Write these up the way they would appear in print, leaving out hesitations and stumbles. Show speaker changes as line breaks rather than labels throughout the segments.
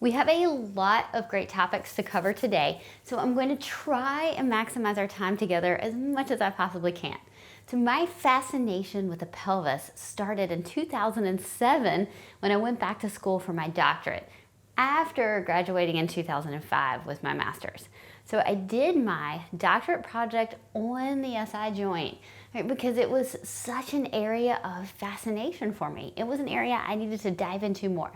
We have a lot of great topics to cover today, so I'm going to try and maximize our time together as much as I possibly can. So my fascination with the pelvis started in 2007 when I went back to school for my doctorate after graduating in 2005 with my master's. So I did my doctorate project on the SI joint, right, because it was such an area of fascination for me. It was an area I needed to dive into more.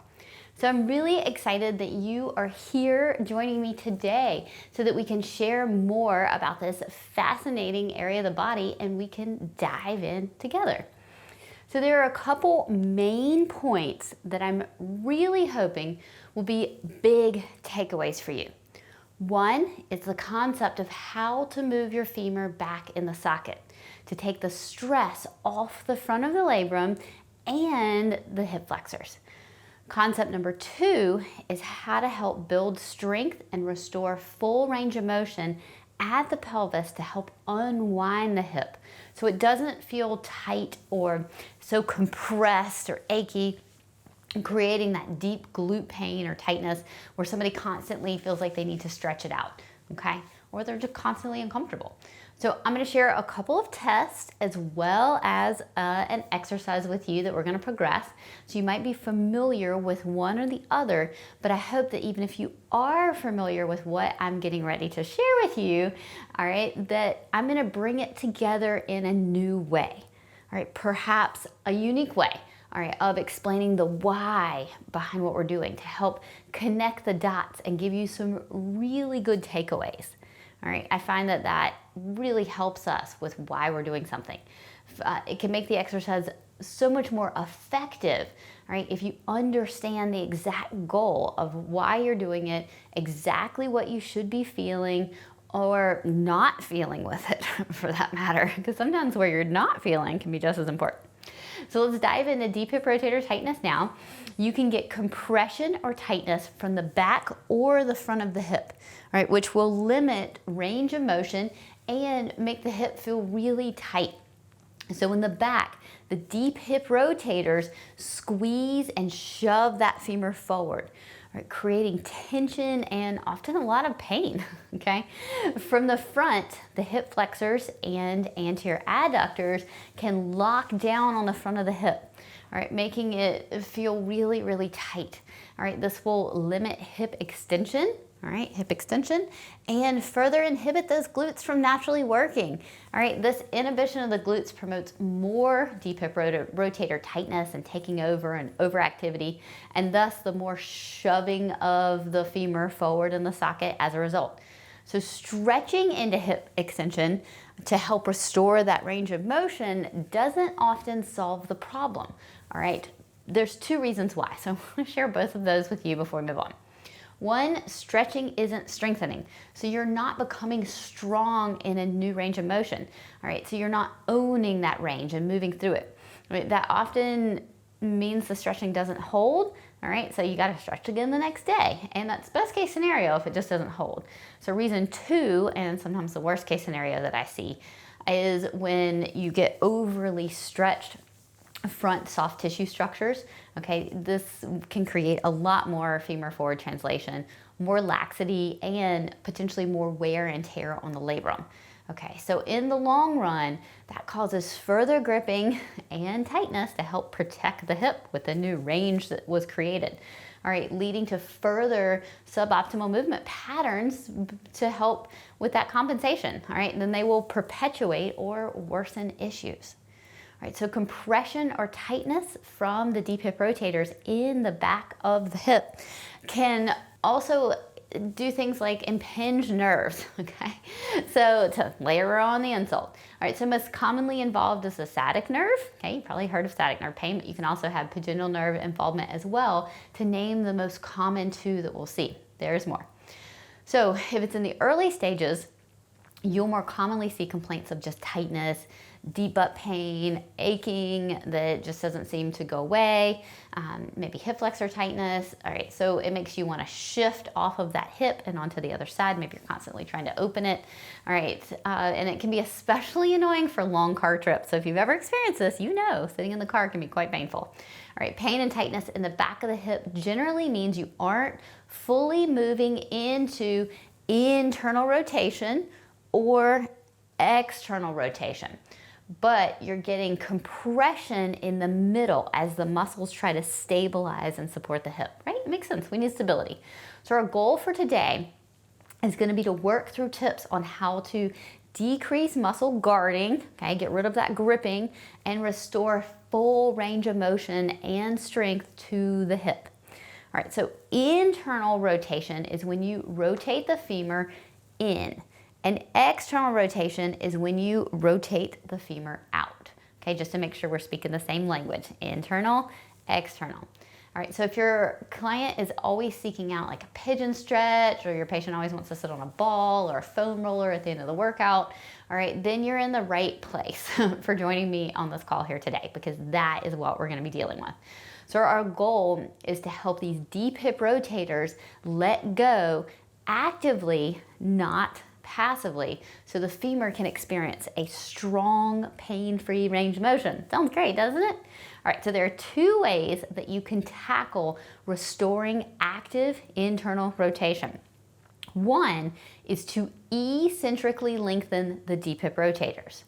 So I'm really excited that you are here joining me today so that we can share more about this fascinating area of the body and we can dive in together. So there are a couple main points that I'm really hoping will be big takeaways for you. One is the concept of how to move your femur back in the socket to take the stress off the front of the labrum and the hip flexors. Concept number two is how to help build strength and restore full range of motion at the pelvis to help unwind the hip so it doesn't feel tight or so compressed or achy, creating that deep glute pain or tightness where somebody constantly feels like they need to stretch it out, okay? Or they're just constantly uncomfortable. So I'm going to share a couple of tests as well as an exercise with you that we're going to progress. So you might be familiar with one or the other, but I hope that even if you are familiar with what I'm getting ready to share with you, all right, that I'm going to bring it together in a new way, all right, perhaps a unique way, all right, of explaining the why behind what we're doing to help connect the dots and give you some really good takeaways. All right, I find that that really helps us with why we're doing something. It can make the exercise so much more effective, all right, if you understand the exact goal of why you're doing it, exactly what you should be feeling or not feeling with it for that matter, because sometimes where you're not feeling can be just as important. So let's dive into deep hip rotator tightness now. You can get compression or tightness from the back or the front of the hip, right, which will limit range of motion and make the hip feel really tight. So in the back, the deep hip rotators squeeze and shove that femur forward, right, creating tension and often a lot of pain, okay? From the front, the hip flexors and anterior adductors can lock down on the front of the hip, all right, making it feel really, really tight. All right, this will limit hip extension, all right, hip extension, and further inhibit those glutes from naturally working. All right, this inhibition of the glutes promotes more deep hip rotator tightness and taking over and overactivity, and thus the more shoving of the femur forward in the socket as a result. So stretching into hip extension to help restore that range of motion doesn't often solve the problem. All right, there's two reasons why. So I'm going to share both of those with you before we move on. One, stretching isn't strengthening. So you're not becoming strong in a new range of motion. All right, so you're not owning that range and moving through it. Right? That often means the stretching doesn't hold. All right, so you got to stretch again the next day. And that's best case scenario if it just doesn't hold. So reason two, and sometimes the worst case scenario that I see, is when you get overly stretched front soft tissue structures. Okay, this can create a lot more femur forward translation, more laxity, and potentially more wear and tear on the labrum. Okay, so in the long run, that causes further gripping and tightness to help protect the hip with the new range that was created. All right, leading to further suboptimal movement patterns to help with that compensation. All right, and then they will perpetuate or worsen issues. All right, so compression or tightness from the deep hip rotators in the back of the hip can also do things like impinge nerves, okay? So to layer on the insult. All right, so most commonly involved is the sciatic nerve. Okay, you probably heard of sciatic nerve pain, but you can also have pudendal nerve involvement as well, to name the most common two that we'll see. There's more. So if it's in the early stages, you'll more commonly see complaints of just tightness, deep butt pain, aching that just doesn't seem to go away, maybe hip flexor tightness. All right, so it makes you want to shift off of that hip and onto the other side. Maybe you're constantly trying to open it. All right, and it can be especially annoying for long car trips. So if you've ever experienced this, you know sitting in the car can be quite painful. All right, pain and tightness in the back of the hip generally means you aren't fully moving into internal rotation or external rotation, but you're getting compression in the middle as the muscles try to stabilize and support the hip, right? It makes sense. We need stability. So our goal for today is going to be to work through tips on how to decrease muscle guarding, okay, get rid of that gripping, and restore full range of motion and strength to the hip. All right, so internal rotation is when you rotate the femur in, and external rotation is when you rotate the femur out. Okay, just to make sure we're speaking the same language, internal, external. All right, so if your client is always seeking out like a pigeon stretch, or your patient always wants to sit on a ball or a foam roller at the end of the workout, all right, then you're in the right place for joining me on this call here today, because that is what we're gonna be dealing with. So our goal is to help these deep hip rotators let go actively, not passively, so the femur can experience a strong, pain-free range of motion. Sounds great, doesn't it? All right, so there are two ways that you can tackle restoring active internal rotation. One is to eccentrically lengthen the deep hip rotators,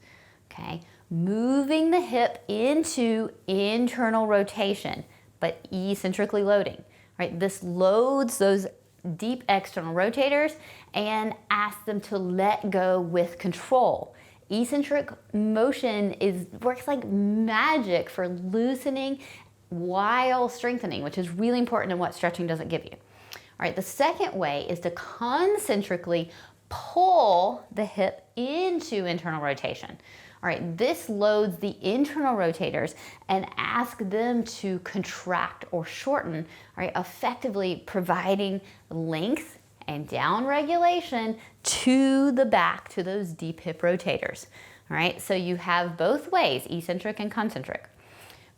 okay? Moving the hip into internal rotation, but eccentrically loading, right? This loads those deep external rotators and asks them to let go with control. Eccentric motion works like magic for loosening while strengthening, which is really important and what stretching doesn't give you. All right, the second way is to concentrically pull the hip into internal rotation. All right, this loads the internal rotators and asks them to contract or shorten, all right, effectively providing length and down regulation to the back, to those deep hip rotators. All right, so you have both ways, eccentric and concentric.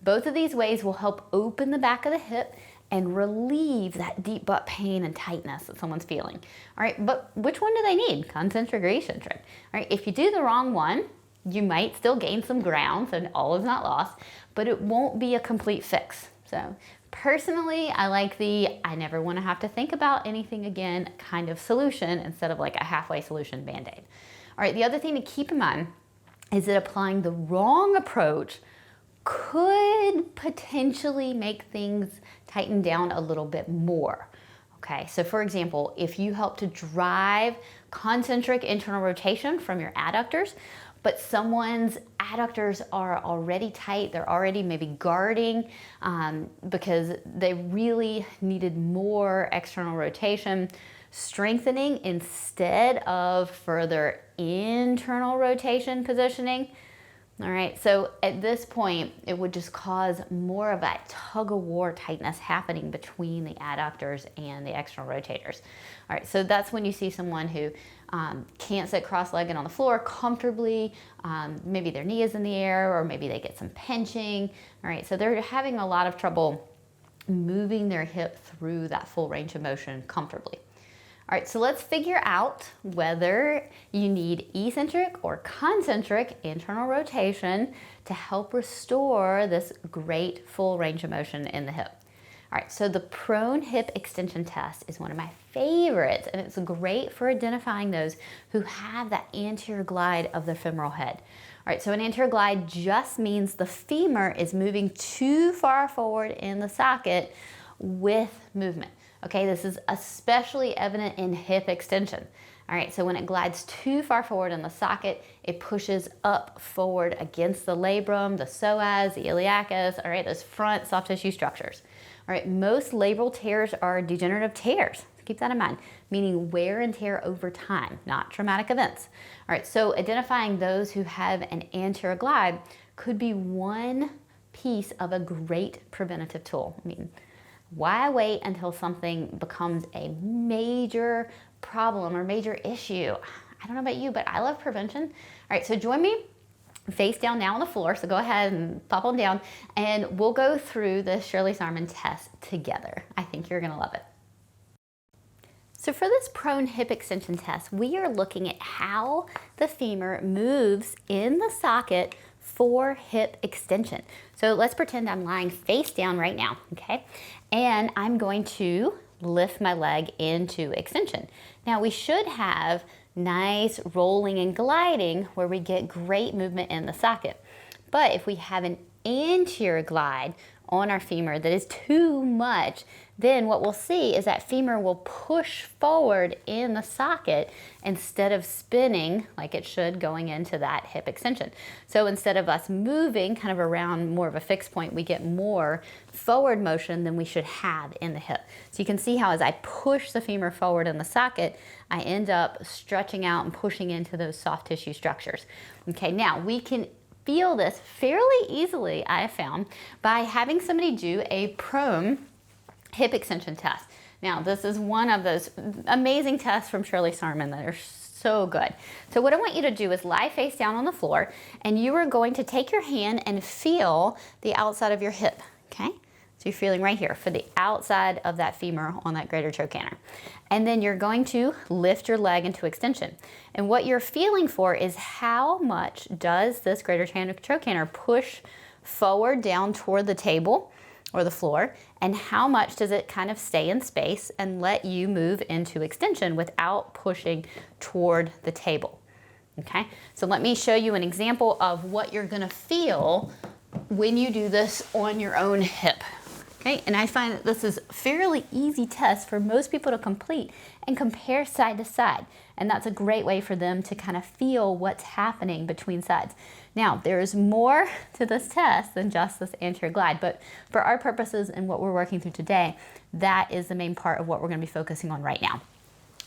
Both of these ways will help open the back of the hip and relieve that deep butt pain and tightness that someone's feeling. All right, but which one do they need, concentric or eccentric? All right, if you do the wrong one, you might still gain some ground, so all is not lost, but it won't be a complete fix. So personally, I like the I never want to have to think about anything again kind of solution instead of like a halfway solution Band-Aid. All right, the other thing to keep in mind is that applying the wrong approach could potentially make things tighten down a little bit more. Okay, so for example, if you help to drive concentric internal rotation from your adductors, but someone's adductors are already tight, they're already maybe guarding because they really needed more external rotation, strengthening instead of further internal rotation positioning. All right, so at this point, it would just cause more of that tug-of-war tightness happening between the adductors and the external rotators. All right, so that's when you see someone who can't sit cross-legged on the floor comfortably, maybe their knee is in the air, or maybe they get some pinching. All right, so they're having a lot of trouble moving their hip through that full range of motion comfortably. All right, so let's figure out whether you need eccentric or concentric internal rotation to help restore this great full range of motion in the hip. All right, so the prone hip extension test is one of my favorites, and it's great for identifying those who have that anterior glide of the femoral head. All right, so an anterior glide just means the femur is moving too far forward in the socket with movement. Okay, this is especially evident in hip extension. All right, so when it glides too far forward in the socket, it pushes up forward against the labrum, the psoas, the iliacus, all right, those front soft tissue structures. All right, most labral tears are degenerative tears. So keep that in mind, meaning wear and tear over time, not traumatic events. All right, so identifying those who have an anterior glide could be one piece of a great preventative tool. I mean, why wait until something becomes a major problem or major issue? I don't know about you, but I love prevention. All right, so join me face down now on the floor. So go ahead and pop on down and we'll go through the Shirley-Sarman test together. I think you're gonna love it. So for this prone hip extension test, we are looking at how the femur moves in the socket for hip extension. So let's pretend I'm lying face down right now, okay? And I'm going to lift my leg into extension. Now we should have nice rolling and gliding where we get great movement in the socket. But if we have an anterior glide on our femur that is too much, then what we'll see is that femur will push forward in the socket instead of spinning like it should going into that hip extension. So instead of us moving kind of around more of a fixed point, we get more forward motion than we should have in the hip. So you can see how as I push the femur forward in the socket, I end up stretching out and pushing into those soft tissue structures. Okay, now we can feel this fairly easily, I have found, by having somebody do a prone hip extension test. Now, this is one of those amazing tests from Shirley-Sarman that are so good. So what I want you to do is lie face down on the floor, and you are going to take your hand and feel the outside of your hip, okay? So you're feeling right here for the outside of that femur on that greater trochanter. And then you're going to lift your leg into extension. And what you're feeling for is how much does this greater trochanter push forward down toward the table or the floor, and how much does it kind of stay in space and let you move into extension without pushing toward the table. Okay, so let me show you an example of what you're gonna feel when you do this on your own hip. Okay, and I find that this is a fairly easy test for most people to complete and compare side to side. And that's a great way for them to kind of feel what's happening between sides. Now, there's more to this test than just this anterior glide, but for our purposes and what we're working through today, that is the main part of what we're going to be focusing on right now.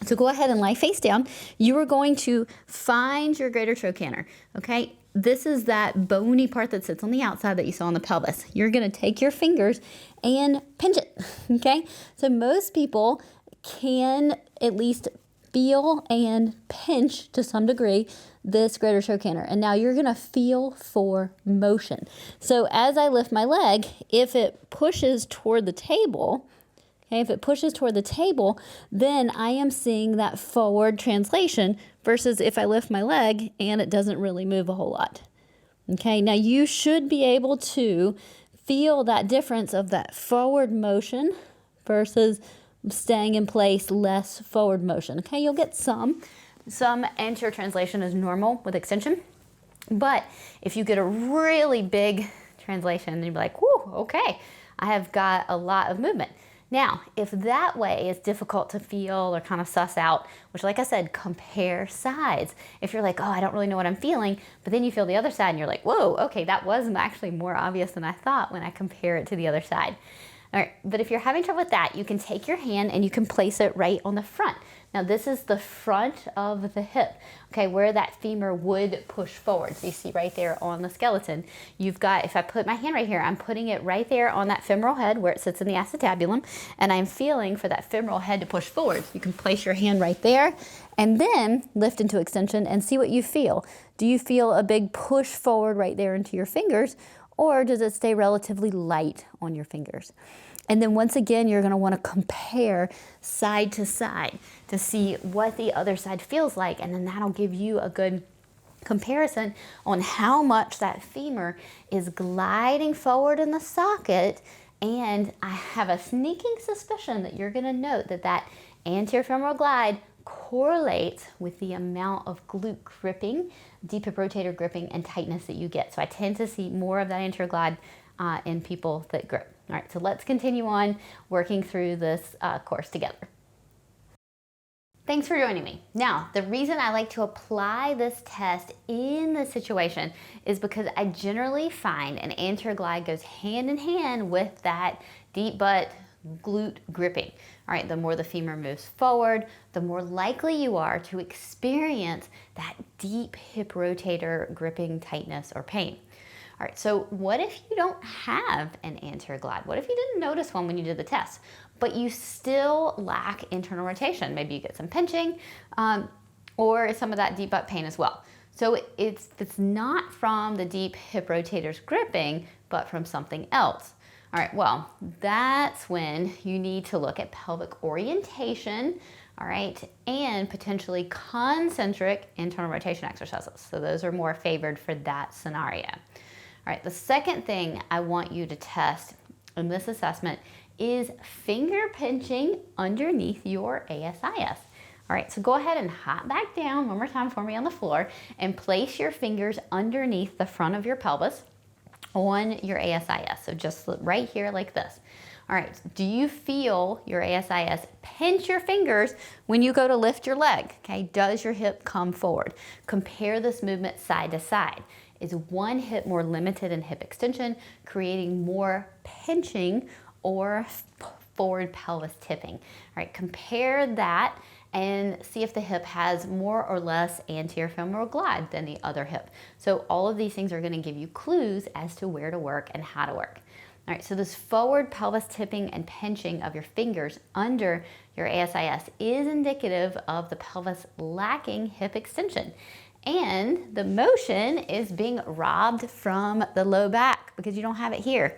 So go ahead and lie face down. You are going to find your greater trochanter, okay? This is that bony part that sits on the outside that you saw on the pelvis. You're going to take your fingers and pinch it, okay? So most people can at least feel and pinch to some degree this greater trochanter. And now you're going to feel for motion. So as I lift my leg, if it pushes toward the table, okay, if it pushes toward the table, then I am seeing that forward translation versus if I lift my leg and it doesn't really move a whole lot. Okay, now you should be able to feel that difference of that forward motion versus staying in place, less forward motion. Okay, you'll get some anterior translation is normal with extension, but if you get a really big translation, you'll be like, whoo, okay, I have got a lot of movement. Now, if that way is difficult to feel or kind of suss out, which like I said, compare sides. If you're like, oh, I don't really know what I'm feeling, but then you feel the other side and you're like, whoa, okay, that was actually more obvious than I thought when I compare it to the other side. All right, but if you're having trouble with that, you can take your hand and you can place it right on the front. Now this is the front of the hip, okay, where that femur would push forward. So you see right there on the skeleton, you've got, if I put my hand right here, I'm putting it right there on that femoral head where it sits in the acetabulum, and I'm feeling for that femoral head to push forward. You can place your hand right there and then lift into extension and see what you feel. Do you feel a big push forward right there into your fingers, or does it stay relatively light on your fingers? And then once again, you're going to want to compare side to side to see what the other side feels like, and then that'll give you a good comparison on how much that femur is gliding forward in the socket. And I have a sneaking suspicion that you're going to note that that anterior femoral glide correlates with the amount of glute gripping, deep hip rotator gripping, and tightness that you get. So I tend to see more of that anterior glide in people that grip. All right, so let's continue on working through this course together. Thanks for joining me. Now, the reason I like to apply this test in this situation is because I generally find an anterior glide goes hand in hand with that deep butt glute gripping. All right, the more the femur moves forward, the more likely you are to experience that deep hip rotator gripping tightness or pain. All right, so what if you don't have an anterior glide? What if you didn't notice one when you did the test, but you still lack internal rotation? Maybe you get some pinching or some of that deep butt pain as well. So it's not from the deep hip rotators gripping, but from something else. All right, well, that's when you need to look at pelvic orientation, all right, and potentially concentric internal rotation exercises. So those are more favored for that scenario. All right, the second thing I want you to test in this assessment is finger pinching underneath your ASIS. All right, so go ahead and hop back down one more time for me on the floor and place your fingers underneath the front of your pelvis on your ASIS. So just right here like this. All right, do you feel your ASIS pinch your fingers when you go to lift your leg? Okay, does your hip come forward? Compare this movement side to side. Is one hip more limited in hip extension, creating more pinching or forward pelvis tipping? All right, compare that and see if the hip has more or less anterior femoral glide than the other hip. So all of these things are going to give you clues as to where to work and how to work. All right, so this forward pelvis tipping and pinching of your fingers under your ASIS is indicative of the pelvis lacking hip extension. And the motion is being robbed from the low back because you don't have it here.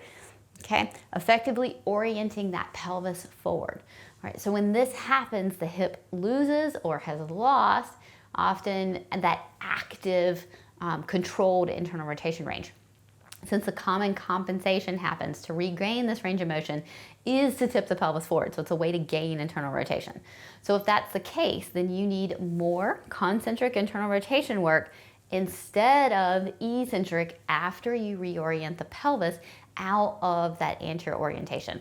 Okay, effectively orienting that pelvis forward. All right, so when this happens, the hip loses or has lost often that active, controlled internal rotation range. Since the common compensation happens to regain this range of motion is to tip the pelvis forward. So it's a way to gain internal rotation. So if that's the case, then you need more concentric internal rotation work instead of eccentric after you reorient the pelvis out of that anterior orientation.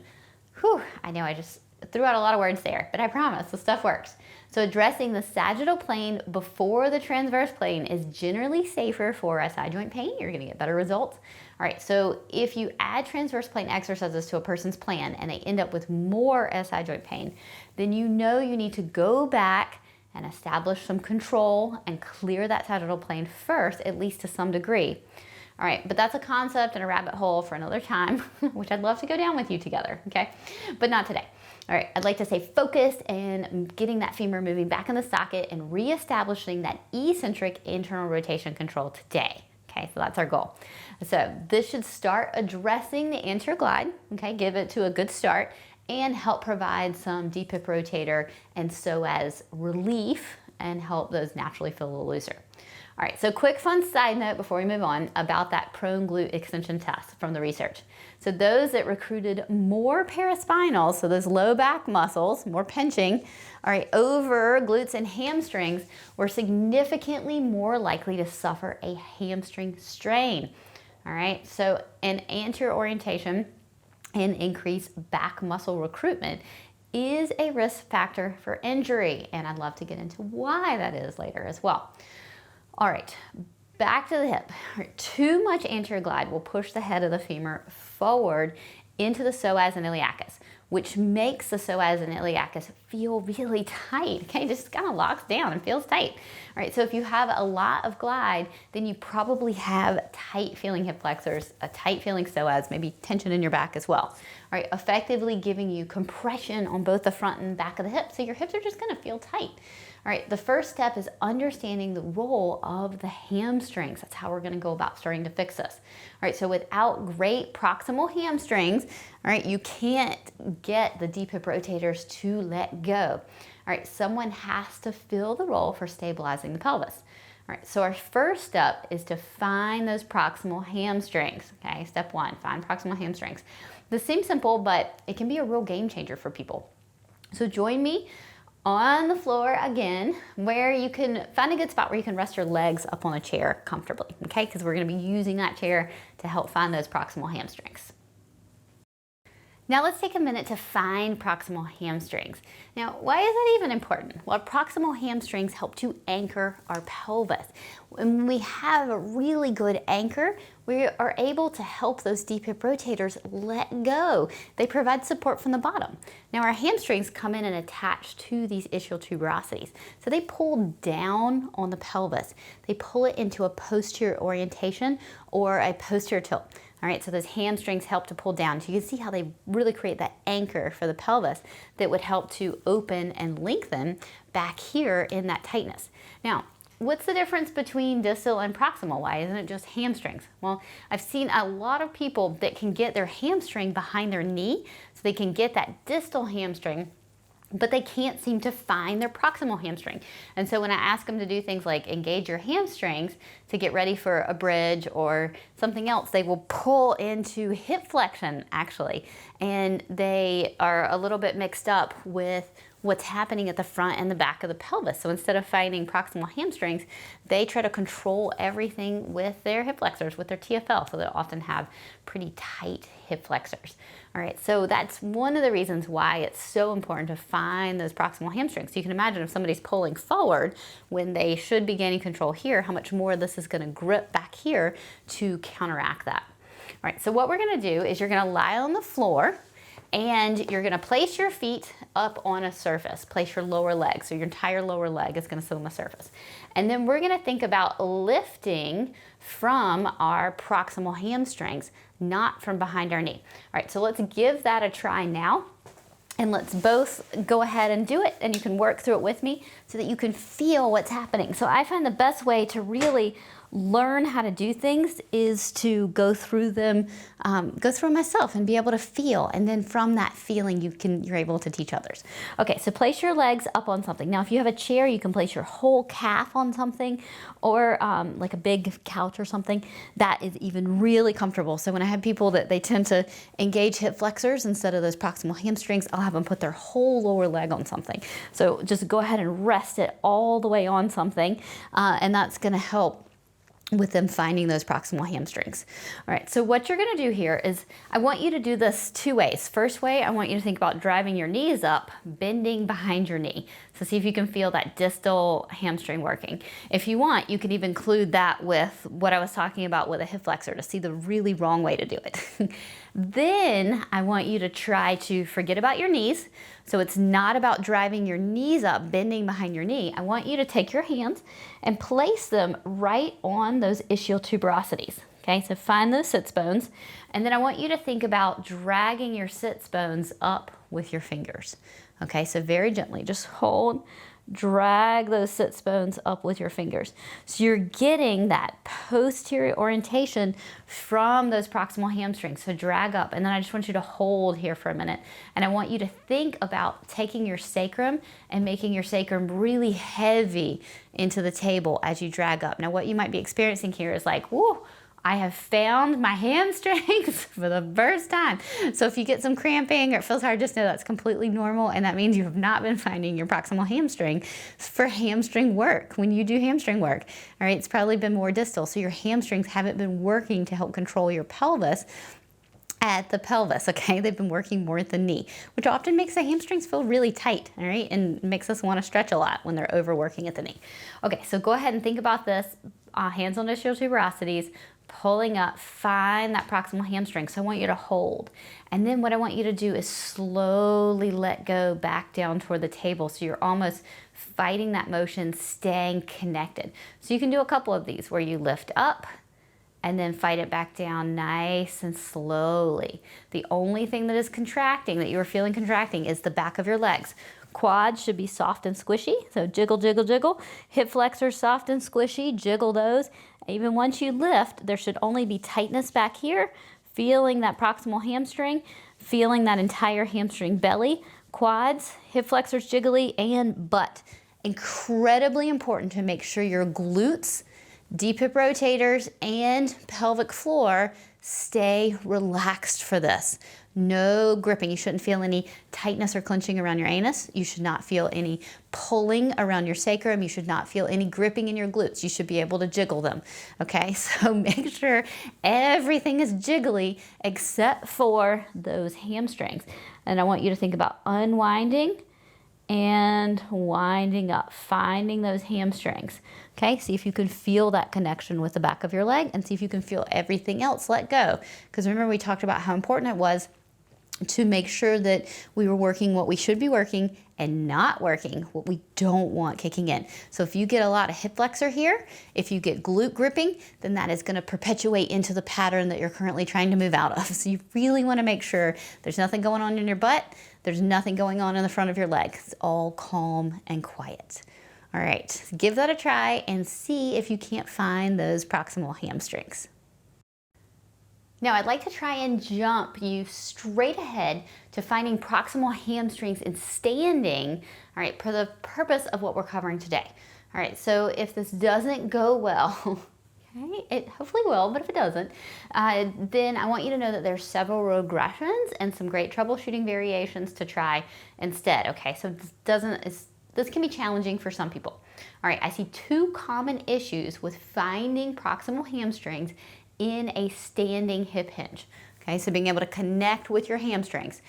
Whew, I know I just threw out a lot of words there, but I promise the stuff works. So addressing the sagittal plane before the transverse plane is generally safer for SI joint pain. You're gonna get better results. All right, so if you add transverse plane exercises to a person's plan and they end up with more SI joint pain, then you know you need to go back and establish some control and clear that sagittal plane first, at least to some degree. All right, but that's a concept and a rabbit hole for another time, which I'd love to go down with you together, okay? But not today. All right, I'd like to stay focused and getting that femur moving back in the socket and reestablishing that eccentric internal rotation control today. Okay, so that's our goal. So this should start addressing the anterior glide, okay, give it to a good start, and help provide some deep hip rotator and psoas relief and help those naturally feel a little looser. All right, so quick fun side note before we move on about that prone glute extension test from the research. So those that recruited more paraspinal, so those low back muscles, more pinching, all right, over glutes and hamstrings were significantly more likely to suffer a hamstring strain. All right, so an anterior orientation and increased back muscle recruitment is a risk factor for injury, and I'd love to get into why that is later as well. All right, back to the hip. All right, too much anterior glide will push the head of the femur forward into the psoas and iliacus, which makes the psoas and iliacus feel really tight, okay? Just kind of locks down and feels tight. All right, so if you have a lot of glide, then you probably have tight feeling hip flexors, a tight feeling psoas, maybe tension in your back as well. All right, effectively giving you compression on both the front and back of the hip, so your hips are just gonna feel tight. All right, the first step is understanding the role of the hamstrings. That's how we're gonna go about starting to fix this. All right, so without great proximal hamstrings, all right, you can't get the deep hip rotators to let go. All right, someone has to fill the role for stabilizing the pelvis. All right, so our first step is to find those proximal hamstrings, okay? Step one, find proximal hamstrings. This seems simple, but it can be a real game changer for people. So join me on the floor again, where you can find a good spot where you can rest your legs up on a chair comfortably, okay? Because we're gonna be using that chair to help find those proximal hamstrings. Now let's take a minute to find proximal hamstrings. Now, why is that even important? Well, proximal hamstrings help to anchor our pelvis. When we have a really good anchor, we are able to help those deep hip rotators let go. They provide support from the bottom. Now our hamstrings come in and attach to these ischial tuberosities. So they pull down on the pelvis. They pull it into a posterior orientation or a posterior tilt. All right, so those hamstrings help to pull down. So you can see how they really create that anchor for the pelvis that would help to open and lengthen back here in that tightness. Now, what's the difference between distal and proximal? Why isn't it just hamstrings? Well, I've seen a lot of people that can get their hamstring behind their knee, so they can get that distal hamstring, but they can't seem to find their proximal hamstring. And so when I ask them to do things like engage your hamstrings to get ready for a bridge or something else, they will pull into hip flexion actually. And they are a little bit mixed up with what's happening at the front and the back of the pelvis. So instead of finding proximal hamstrings, they try to control everything with their hip flexors, with their TFL. So they'll often have pretty tight hip flexors. All right, so that's one of the reasons why it's so important to find those proximal hamstrings. So you can imagine if somebody's pulling forward when they should be gaining control here, how much more this is gonna grip back here to counteract that. All right, so what we're gonna do is you're gonna lie on the floor and you're gonna place your feet up on a surface. Place your lower leg, so your entire lower leg is gonna sit on the surface. And then we're gonna think about lifting from our proximal hamstrings, not from behind our knee. All right, so let's give that a try now. And let's both go ahead and do it, and you can work through it with me so that you can feel what's happening. So I find the best way to really learn how to do things is to go through them, go through myself and be able to feel. And then from that feeling, you're able to teach others. Okay, so place your legs up on something. Now, if you have a chair, you can place your whole calf on something, or like a big couch or something. That is even really comfortable. So when I have people that they tend to engage hip flexors instead of those proximal hamstrings, I'll have them put their whole lower leg on something. So just go ahead and rest it all the way on something, and that's gonna help with them finding those proximal hamstrings. All right, so what you're gonna do here is I want you to do this two ways. First way, I want you to think about driving your knees up, bending behind your knee. So see if you can feel that distal hamstring working. If you want, you can even include that with what I was talking about with a hip flexor to see the really wrong way to do it. Then I want you to try to forget about your knees. So it's not about driving your knees up, bending behind your knee. I want you to take your hands and place them right on those ischial tuberosities. Okay, so find those sits bones. And then I want you to think about dragging your sits bones up with your fingers. Okay, so very gently, just hold, drag those sits bones up with your fingers. So you're getting that posterior orientation from those proximal hamstrings. So drag up, and then I just want you to hold here for a minute. And I want you to think about taking your sacrum and making your sacrum really heavy into the table as you drag up. Now what you might be experiencing here is like, whoa, I have found my hamstrings for the first time. So if you get some cramping or it feels hard, just know that's completely normal, and that means you have not been finding your proximal hamstring for hamstring work. When you do hamstring work, all right, it's probably been more distal, so your hamstrings haven't been working to help control your pelvis at the pelvis, okay? They've been working more at the knee, which often makes the hamstrings feel really tight, all right? And makes us want to stretch a lot when they're overworking at the knee. Okay, so go ahead and think about this. Hands on ischial tuberosities, pulling up, find that proximal hamstring. So I want you to hold. And then what I want you to do is slowly let go back down toward the table. So you're almost fighting that motion, staying connected. So you can do a couple of these where you lift up and then fight it back down nice and slowly. The only thing that is contracting, that you're feeling contracting, is the back of your legs. Quads should be soft and squishy, so jiggle, jiggle, jiggle. Hip flexors soft and squishy, jiggle those. Even once you lift, there should only be tightness back here, feeling that proximal hamstring, feeling that entire hamstring belly, quads, hip flexors jiggly, and butt. Incredibly important to make sure your glutes, deep hip rotators, and pelvic floor stay relaxed for this. No gripping. You shouldn't feel any tightness or clenching around your anus. You should not feel any pulling around your sacrum. You should not feel any gripping in your glutes. You should be able to jiggle them, okay? So make sure everything is jiggly except for those hamstrings. And I want you to think about unwinding and winding up, finding those hamstrings. Okay, see if you can feel that connection with the back of your leg, and see if you can feel everything else let go. Because remember, we talked about how important it was to make sure that we were working what we should be working and not working what we don't want kicking in. So if you get a lot of hip flexor here, if you get glute gripping, then that is going to perpetuate into the pattern that you're currently trying to move out of. So you really want to make sure there's nothing going on in your butt, there's nothing going on in the front of your leg. It's all calm and quiet. All right, give that a try and see if you can't find those proximal hamstrings. Now I'd like to try and jump you straight ahead to finding proximal hamstrings in standing, all right, for the purpose of what we're covering today. All right, so if this doesn't go well, okay, it hopefully will, but if it doesn't, then I want you to know that there's several regressions and some great troubleshooting variations to try instead, okay? So this can be challenging for some people. All right, I see two common issues with finding proximal hamstrings in a standing hip hinge. Okay, so being able to connect with your hamstrings.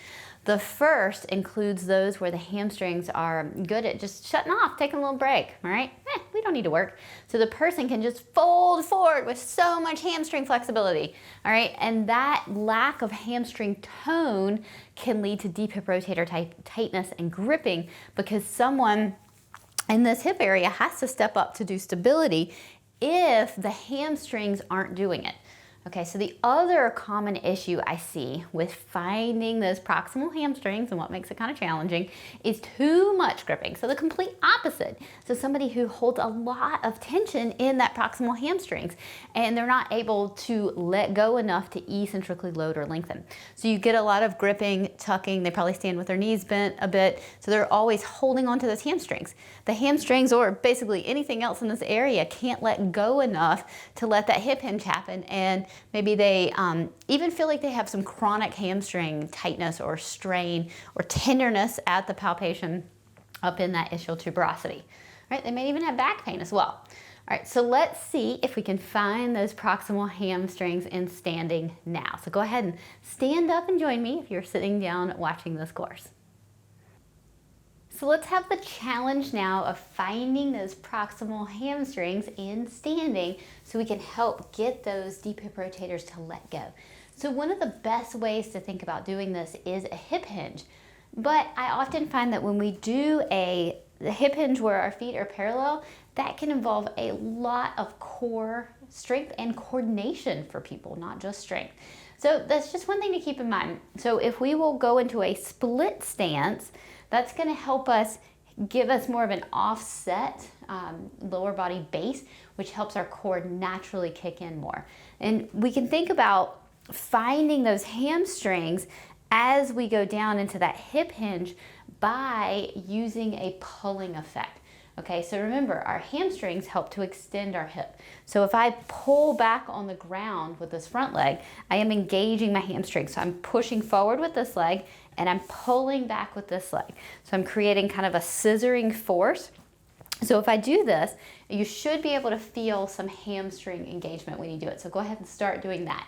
The first includes those where the hamstrings are good at just shutting off, taking a little break, all right? We don't need to work. So the person can just fold forward with so much hamstring flexibility, all right? And that lack of hamstring tone can lead to deep hip rotator tightness and gripping because someone in this hip area has to step up to do stability if the hamstrings aren't doing it. Okay, so the other common issue I see with finding those proximal hamstrings and what makes it kind of challenging is too much gripping. So the complete opposite. So somebody who holds a lot of tension in that proximal hamstrings and they're not able to let go enough to eccentrically load or lengthen. So you get a lot of gripping, tucking, they probably stand with their knees bent a bit. So they're always holding onto those hamstrings. The hamstrings or basically anything else in this area can't let go enough to let that hip hinge happen, and maybe they even feel like they have some chronic hamstring tightness or strain or tenderness at the palpation up in that ischial tuberosity. Right? They may even have back pain as well. All right, so let's see if we can find those proximal hamstrings in standing now. So go ahead and stand up and join me if you're sitting down watching this course. So let's have the challenge now of finding those proximal hamstrings in standing so we can help get those deep hip rotators to let go. So one of the best ways to think about doing this is a hip hinge. But I often find that when we do the hip hinge where our feet are parallel, that can involve a lot of core strength and coordination for people, not just strength. So that's just one thing to keep in mind. So if we will go into a split stance, that's going to help us give us more of an offset lower body base, which helps our core naturally kick in more. And we can think about finding those hamstrings as we go down into that hip hinge by using a pulling effect. Okay, so remember, our hamstrings help to extend our hip. So if I pull back on the ground with this front leg, I am engaging my hamstrings. So I'm pushing forward with this leg and I'm pulling back with this leg. So I'm creating kind of a scissoring force. So if I do this, you should be able to feel some hamstring engagement when you do it. So go ahead and start doing that.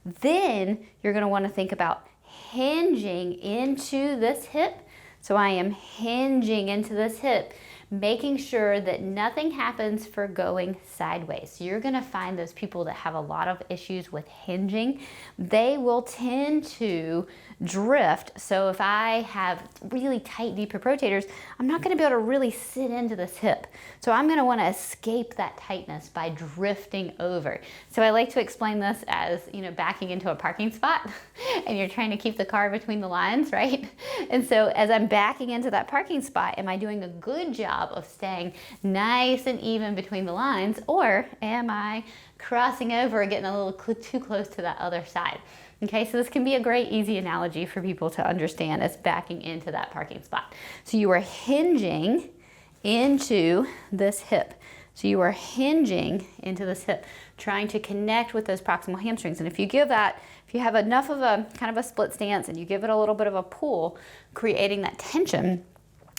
Then you're going to want to think about hinging into this hip. So I am hinging into this hip, making sure that nothing happens for going sideways. So you're gonna find those people that have a lot of issues with hinging, they will tend to drift. So if I have really tight deep hip rotators, I'm not gonna be able to really sit into this hip. So I'm gonna wanna escape that tightness by drifting over. So I like to explain this as, backing into a parking spot and you're trying to keep the car between the lines, right? And so as I'm backing into that parking spot, am I doing a good job of staying nice and even between the lines, or am I crossing over and getting a little too close to that other side? Okay, so this can be a great easy analogy for people to understand as backing into that parking spot. So you are hinging into this hip. So you are hinging into this hip, trying to connect with those proximal hamstrings. And if you have enough of a kind of a split stance and you give it a little bit of a pull, creating that tension,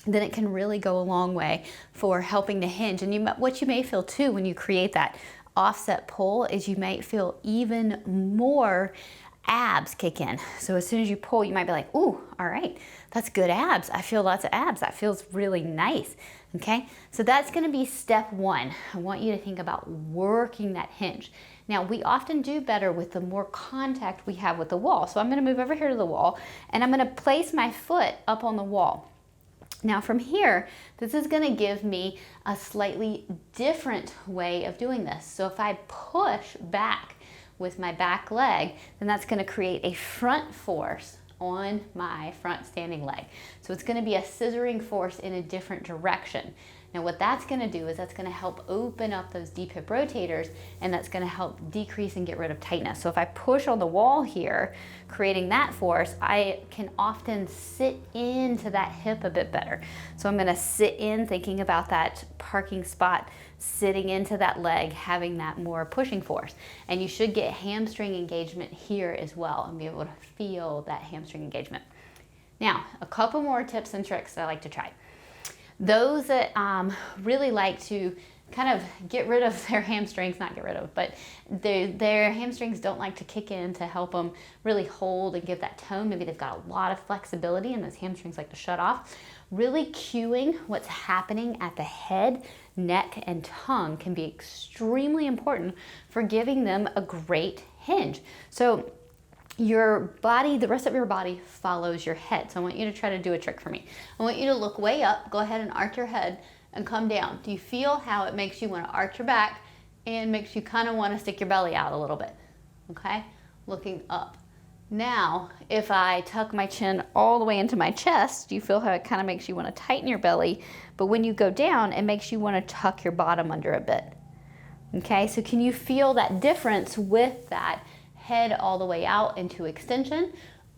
then it can really go a long way for helping to hinge. And what you may feel too when you create that offset pull is you might feel even more abs kick in. So as soon as you pull, you might be like, ooh, all right, that's good abs. I feel lots of abs. That feels really nice. Okay, so that's going to be step one. I want you to think about working that hinge. Now, we often do better with the more contact we have with the wall. So I'm going to move over here to the wall and I'm going to place my foot up on the wall. Now from here, this is going to give me a slightly different way of doing this. So if I push back with my back leg, then that's going to create a front force on my front standing leg. So it's going to be a scissoring force in a different direction. Now what that's gonna do is that's gonna help open up those deep hip rotators, and that's gonna help decrease and get rid of tightness. So if I push on the wall here, creating that force, I can often sit into that hip a bit better. So I'm gonna sit in thinking about that parking spot, sitting into that leg, having that more pushing force. And you should get hamstring engagement here as well and be able to feel that hamstring engagement. Now, a couple more tips and tricks that I like to try. Those that really like to kind of get rid of their hamstrings, not get rid of, but their hamstrings don't like to kick in to help them really hold and give that tone. Maybe they've got a lot of flexibility and those hamstrings like to shut off. Really cueing what's happening at the head, neck, and tongue can be extremely important for giving them a great hinge. So your body, the rest of your body follows your head. So I want you to try to do a trick for me. I want you to look way up, go ahead and arch your head and come down. Do you feel how it makes you want to arch your back and makes you kind of want to stick your belly out a little bit? Okay, looking up. Now, if I tuck my chin all the way into my chest, do you feel how it kind of makes you want to tighten your belly? But when you go down, it makes you want to tuck your bottom under a bit. Okay, so can you feel that difference with that head all the way out into extension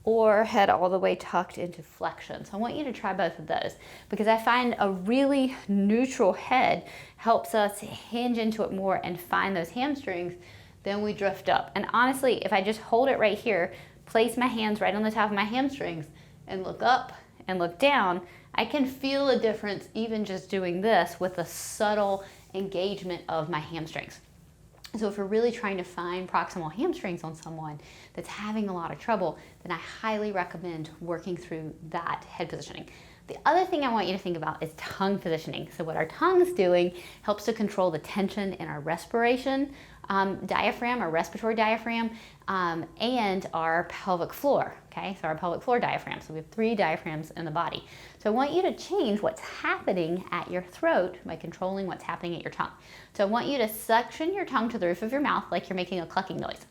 or head all the way tucked into flexion? So I want you to try both of those, because I find a really neutral head helps us hinge into it more and find those hamstrings. Then we drift up. And honestly, if I just hold it right here, place my hands right on the top of my hamstrings and look up and look down, I can feel a difference even just doing this with a subtle engagement of my hamstrings. So if you're really trying to find proximal hamstrings on someone that's having a lot of trouble, then I highly recommend working through that head positioning. The other thing I want you to think about is tongue positioning. So what our tongue's doing helps to control the tension in our respiration diaphragm, our respiratory diaphragm, and our pelvic floor, okay? So our pelvic floor diaphragm. So we have 3 diaphragms in the body. So I want you to change what's happening at your throat by controlling what's happening at your tongue. So I want you to suction your tongue to the roof of your mouth like you're making a clucking noise,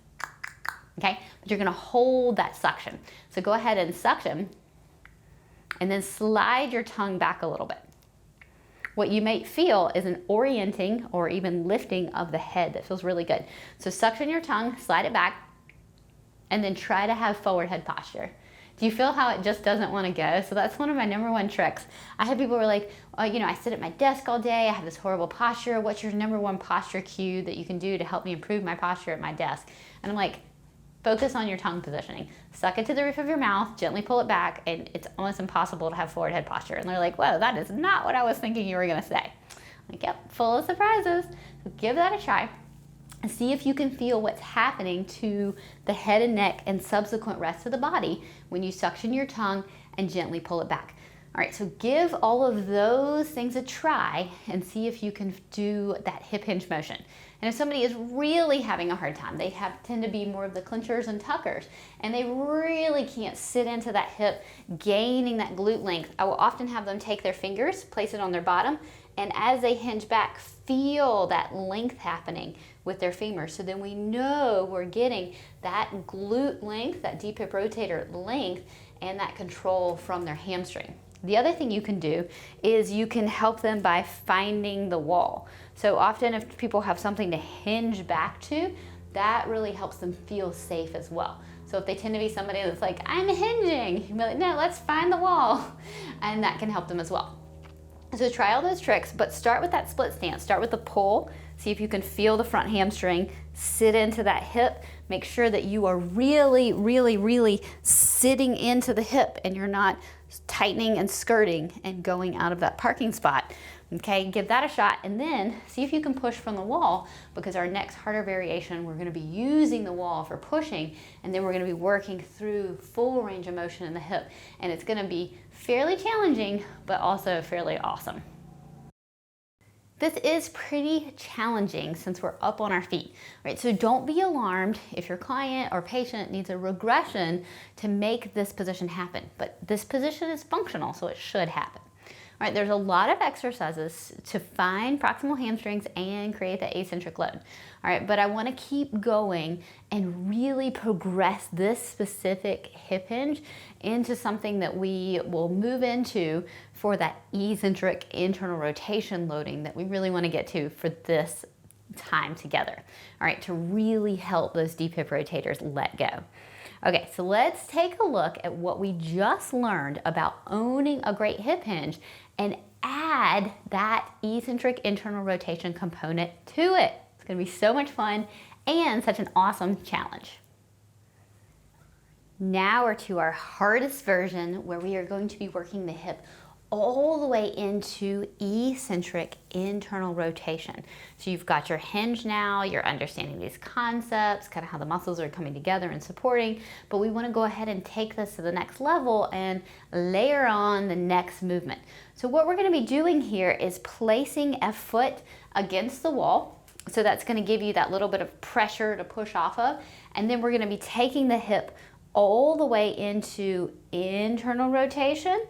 okay? But you're gonna hold that suction. So go ahead and suction, and then slide your tongue back a little bit. What you may feel is an orienting or even lifting of the head that feels really good. So suction your tongue, slide it back, and then try to have forward head posture. Do you feel how it just doesn't want to go? So that's one of my #1 tricks. I have people who are like, oh, you know, I sit at my desk all day, I have this horrible posture. What's your #1 posture cue that you can do to help me improve my posture at my desk? And I'm like, focus on your tongue positioning. Suck it to the roof of your mouth, gently pull it back, and it's almost impossible to have forward head posture. And they're like, whoa, that is not what I was thinking you were gonna say. I'm like, yep, full of surprises. So give that a try and see if you can feel what's happening to the head and neck and subsequent rest of the body when you suction your tongue and gently pull it back. All right, so give all of those things a try and see if you can do that hip hinge motion. And if somebody is really having a hard time, they tend to be more of the clinchers and tuckers, and they really can't sit into that hip, gaining that glute length. I will often have them take their fingers, place it on their bottom, and as they hinge back, feel that length happening with their femur. So then we know we're getting that glute length, that deep hip rotator length, and that control from their hamstring. The other thing you can do is you can help them by finding the wall. So often if people have something to hinge back to, that really helps them feel safe as well. So if they tend to be somebody that's like, I'm hinging, you can be like, no, let's find the wall. And that can help them as well. So try all those tricks, but start with that split stance. Start with the pull. See if you can feel the front hamstring, sit into that hip. Make sure that you are really, really, really sitting into the hip and you're not tightening and skirting and going out of that parking spot. Okay, give that a shot and then see if you can push from the wall, because our next harder variation, we're gonna be using the wall for pushing, and then we're gonna be working through full range of motion in the hip. And it's gonna be fairly challenging, but also fairly awesome. This is pretty challenging since we're up on our feet, right? So don't be alarmed if your client or patient needs a regression to make this position happen, but this position is functional, so it should happen. All right, there's a lot of exercises to find proximal hamstrings and create the eccentric load. All right, but I want to keep going and really progress this specific hip hinge into something that we will move into for that eccentric internal rotation loading that we really want to get to for this time together. All right, to really help those deep hip rotators let go. Okay, so let's take a look at what we just learned about owning a great hip hinge and add that eccentric internal rotation component to it. It's gonna be so much fun and such an awesome challenge. Now we're to our hardest version where we are going to be working the hip all the way into eccentric internal rotation. So you've got your hinge now, you're understanding these concepts, kind of how the muscles are coming together and supporting, but we want to go ahead and take this to the next level and layer on the next movement. So what we're going to be doing here is placing a foot against the wall. So that's going to give you that little bit of pressure to push off of, and then we're going to be taking the hip all the way into internal rotation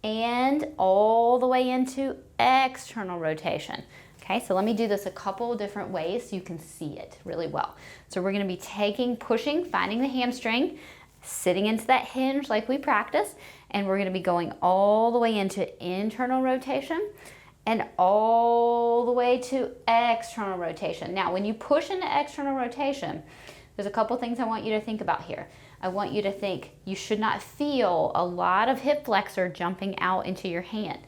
and all the way into external rotation. Okay, so let me do this a couple different ways so you can see it really well. So we're going to be taking, pushing, finding the hamstring, sitting into that hinge like we practiced, and we're going to be going all the way into internal rotation and all the way to external rotation. Now, when you push into external rotation, there's a couple things I want you to think about here. I want you to think you should not feel a lot of hip flexor jumping out into your hand.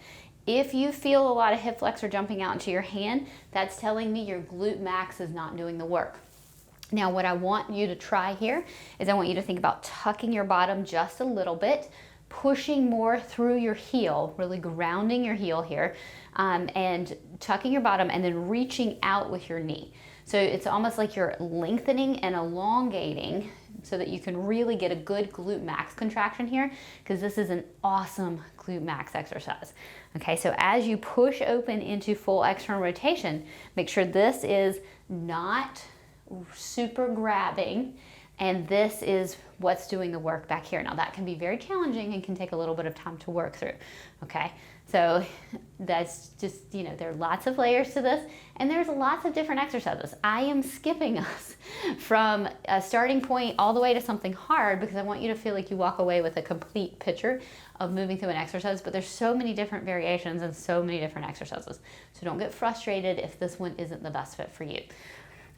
If you feel a lot of hip flexor jumping out into your hand, that's telling me your glute max is not doing the work. Now, what I want you to try here is I want you to think about tucking your bottom just a little bit, pushing more through your heel, really grounding your heel here, and tucking your bottom and then reaching out with your knee. So it's almost like you're lengthening and elongating so that you can really get a good glute max contraction here, because this is an awesome glute max exercise. Okay, so as you push open into full external rotation, make sure this is not super grabbing, and this is what's doing the work back here. Now that can be very challenging and can take a little bit of time to work through, okay? So that's just, there are lots of layers to this, and there's lots of different exercises. I am skipping us from a starting point all the way to something hard because I want you to feel like you walk away with a complete picture of moving through an exercise, but there's so many different variations and so many different exercises. So don't get frustrated if this one isn't the best fit for you.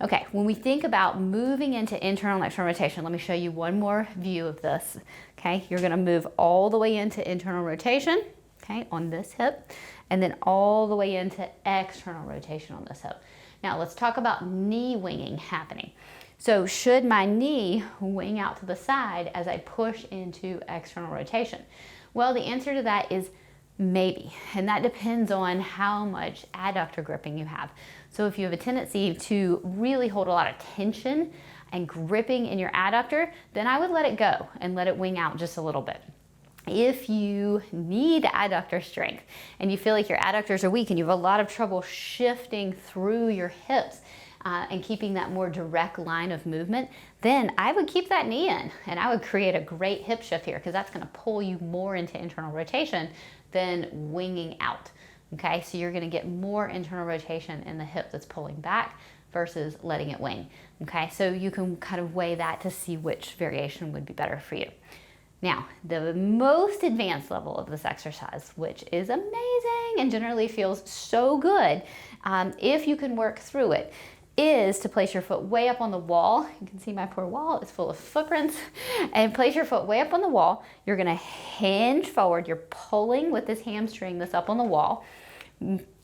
Okay, when we think about moving into internal and external rotation, let me show you one more view of this. Okay, you're gonna move all the way into internal rotation, okay, on this hip, and then all the way into external rotation on this hip. Now let's talk about knee winging happening. So should my knee wing out to the side as I push into external rotation? Well, the answer to that is maybe, and that depends on how much adductor gripping you have. So if you have a tendency to really hold a lot of tension and gripping in your adductor, then I would let it go and let it wing out just a little bit. If you need adductor strength and you feel like your adductors are weak and you have a lot of trouble shifting through your hips and keeping that more direct line of movement, then I would keep that knee in and I would create a great hip shift here, because that's going to pull you more into internal rotation than winging out. Okay, so you're going to get more internal rotation in the hip that's pulling back versus letting it wing. Okay, so you can kind of weigh that to see which variation would be better for you. Now, the most advanced level of this exercise, which is amazing and generally feels so good if you can work through it, is to place your foot way up on the wall. You can see my poor wall is full of footprints. And place your foot way up on the wall. You're gonna hinge forward. You're pulling with this hamstring that's up on the wall,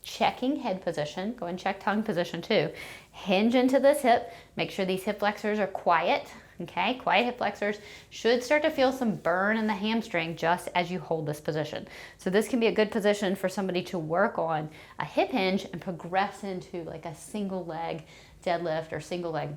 checking head position. Go and check tongue position too. Hinge into this hip. Make sure these hip flexors are quiet. Okay, quiet hip flexors should start to feel some burn in the hamstring just as you hold this position. So this can be a good position for somebody to work on a hip hinge and progress into like a single leg deadlift or single leg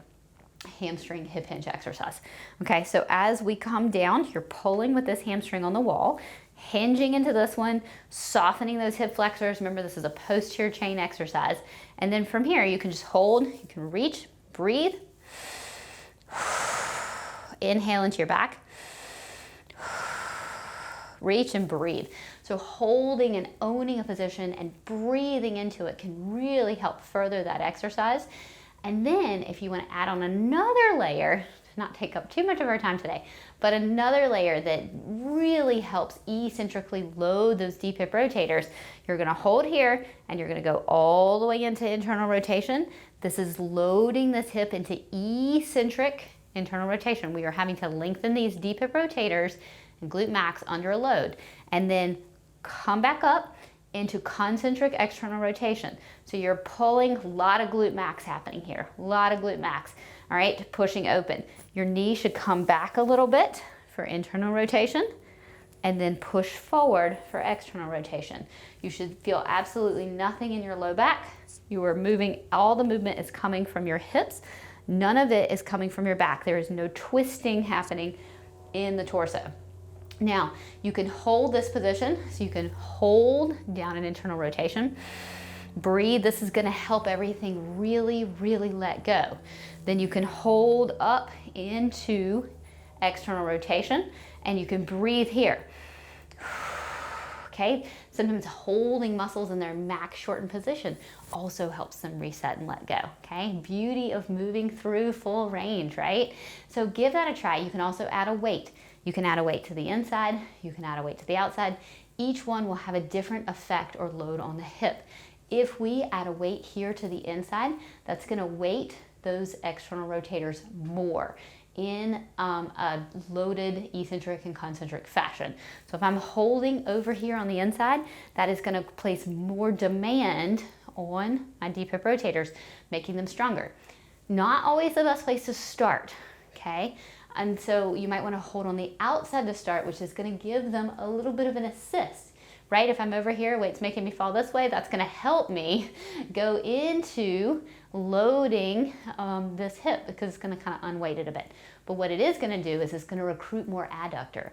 hamstring hip hinge exercise. Okay, so as we come down, you're pulling with this hamstring on the wall, hinging into this one, softening those hip flexors. Remember, this is a posterior chain exercise. And then from here, you can just hold, you can reach, breathe. Inhale into your back. Reach and breathe. So holding and owning a position and breathing into it can really help further that exercise. And then if you want to add on another layer, to not take up too much of our time today, but another layer that really helps eccentrically load those deep hip rotators, you're going to hold here and you're going to go all the way into internal rotation. This is loading this hip into eccentric internal rotation. We are having to lengthen these deep hip rotators and glute max under a load, and then come back up into concentric external rotation. So you're pulling, a lot of glute max happening here, a lot of glute max. All right, pushing open. Your knee should come back a little bit for internal rotation, and then push forward for external rotation. You should feel absolutely nothing in your low back. You are moving, all the movement is coming from your hips. None of it is coming from your back. There is no twisting happening in the torso. Now, you can hold this position, so you can hold down an internal rotation. Breathe. This is going to help everything really, really let go. Then you can hold up into external rotation, and you can breathe here. Okay, sometimes holding muscles in their max shortened position also helps them reset and let go. Okay, beauty of moving through full range, right? So give that a try. You can also add a weight. You can add a weight to the inside, you can add a weight to the outside. Each one will have a different effect or load on the hip. If we add a weight here to the inside, that's going to weight those external rotators more in a loaded eccentric and concentric fashion. So if I'm holding over here on the inside, that is going to place more demand on my deep hip rotators, making them stronger. Not always the best place to start, okay? And so you might want to hold on the outside to start, which is going to give them a little bit of an assist, right? If I'm over here, weight's making me fall this way, that's going to help me go into loading this hip, because it's going to kind of unweight it a bit. But what it is going to do is it's going to recruit more adductor.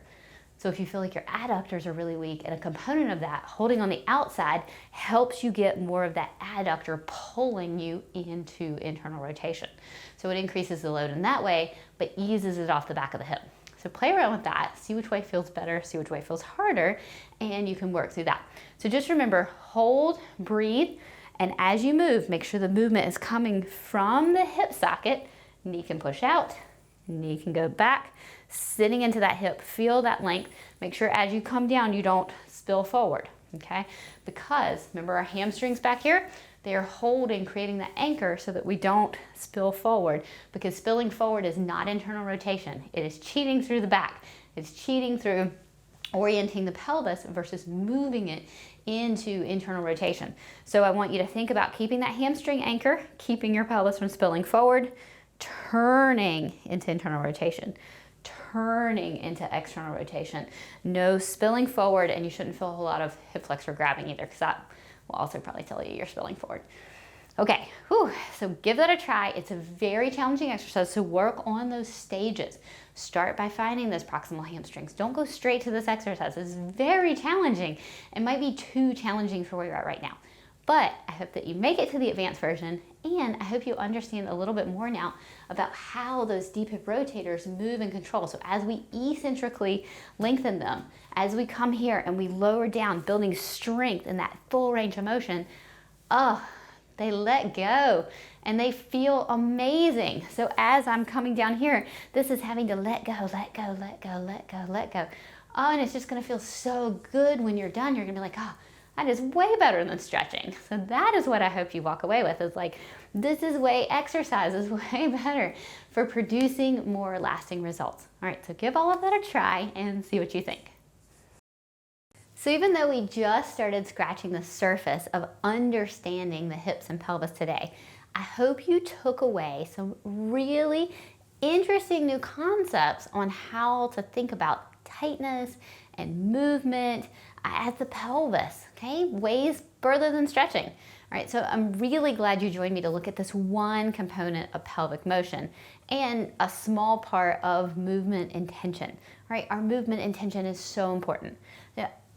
So if you feel like your adductors are really weak, and a component of that, holding on the outside, helps you get more of that adductor pulling you into internal rotation. So it increases the load in that way, but eases it off the back of the hip. So play around with that, see which way feels better, see which way feels harder, and you can work through that. So just remember, hold, breathe, and as you move, make sure the movement is coming from the hip socket. Knee can push out, knee can go back, sitting into that hip, feel that length. Make sure as you come down, you don't spill forward, okay? Because remember our hamstrings back here, they are holding, creating the anchor so that we don't spill forward, because spilling forward is not internal rotation. It is cheating through the back. It's cheating through orienting the pelvis versus moving it into internal rotation. So I want you to think about keeping that hamstring anchor, keeping your pelvis from spilling forward, turning into internal rotation, turning into external rotation. No spilling forward, and you shouldn't feel a whole lot of hip flexor grabbing either, because that will also probably tell you you're spilling forward. Okay, so give that a try. It's a very challenging exercise, so work on those stages. Start by finding those proximal hamstrings. Don't go straight to this exercise. It's very challenging. It might be too challenging for where you're at right now. But I hope that you make it to the advanced version, and I hope you understand a little bit more now about how those deep hip rotators move and control. So as we eccentrically lengthen them, as we come here and we lower down, building strength in that full range of motion, they let go and they feel amazing. So as I'm coming down here, this is having to let go, let go, let go, let go, let go. Oh, and it's just gonna feel so good when you're done. You're gonna be like, oh, that is way better than stretching. So that is what I hope you walk away with, is like, this is exercise is way better for producing more lasting results. All right, so give all of that a try and see what you think. So even though we just started scratching the surface of understanding the hips and pelvis today, I hope you took away some really interesting new concepts on how to think about tightness and movement at the pelvis, okay? Ways further than stretching. All right, so I'm really glad you joined me to look at this one component of pelvic motion and a small part of movement intention. All right, our movement intention is so important.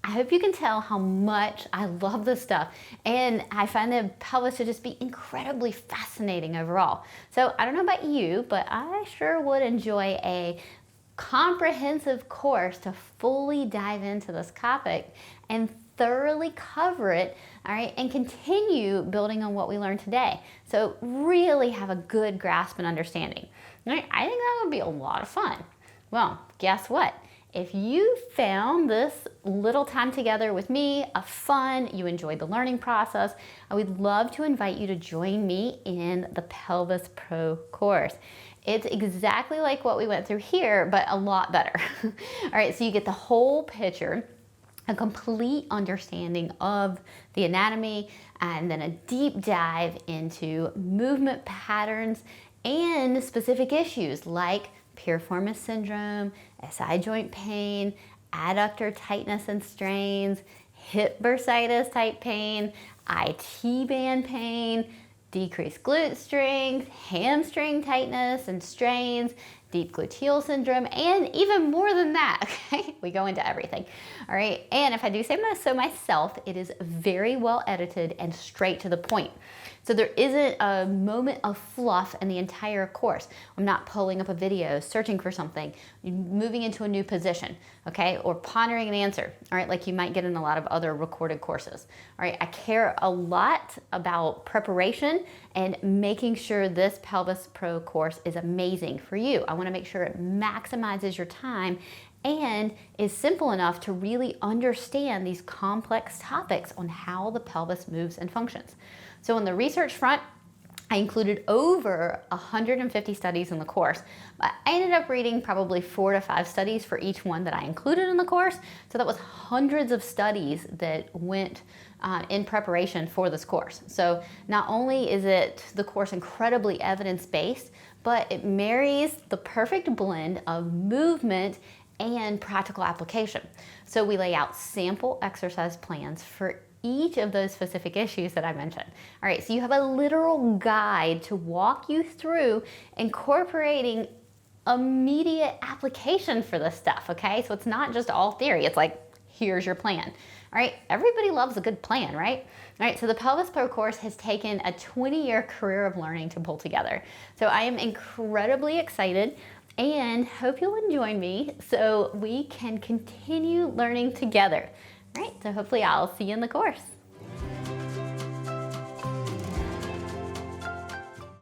I hope you can tell how much I love this stuff, and I find the pelvis to just be incredibly fascinating overall. So I don't know about you, but I sure would enjoy a comprehensive course to fully dive into this topic and thoroughly cover it, all right, and continue building on what we learned today. So really have a good grasp and understanding. All right, I think that would be a lot of fun. Well, guess what? If you found this little time together with me a fun, you enjoyed the learning process, I would love to invite you to join me in the Pelvis Pro course. It's exactly like what we went through here, but a lot better. All right, so you get the whole picture, a complete understanding of the anatomy, and then a deep dive into movement patterns and specific issues like piriformis syndrome, SI joint pain, adductor tightness and strains, hip bursitis type pain, IT band pain, decreased glute strength, hamstring tightness and strains, deep gluteal syndrome, and even more than that, okay? We go into everything, all right? And if I do say so myself, it is very well edited and straight to the point. So there isn't a moment of fluff in the entire course. I'm not pulling up a video, searching for something, moving into a new position, okay? Or pondering an answer, all right? Like you might get in a lot of other recorded courses, all right? I care a lot about preparation and making sure this Pelvis Pro course is amazing for you. I wanna make sure it maximizes your time and is simple enough to really understand these complex topics on how the pelvis moves and functions. So on the research front, I included over 150 studies in the course, but I ended up reading probably 4 to 5 studies for each one that I included in the course. So that was hundreds of studies that went in preparation for this course. So not only is the course incredibly evidence-based, but it marries the perfect blend of movement and practical application. So we lay out sample exercise plans for each of those specific issues that I mentioned. All right, so you have a literal guide to walk you through incorporating immediate application for this stuff, okay? So it's not just all theory, it's like, here's your plan. All right, everybody loves a good plan, right? All right, so the Pelvis Pro course has taken a 20-year career of learning to pull together. So I am incredibly excited and hope you'll join me so we can continue learning together. All right, so hopefully I'll see you in the course.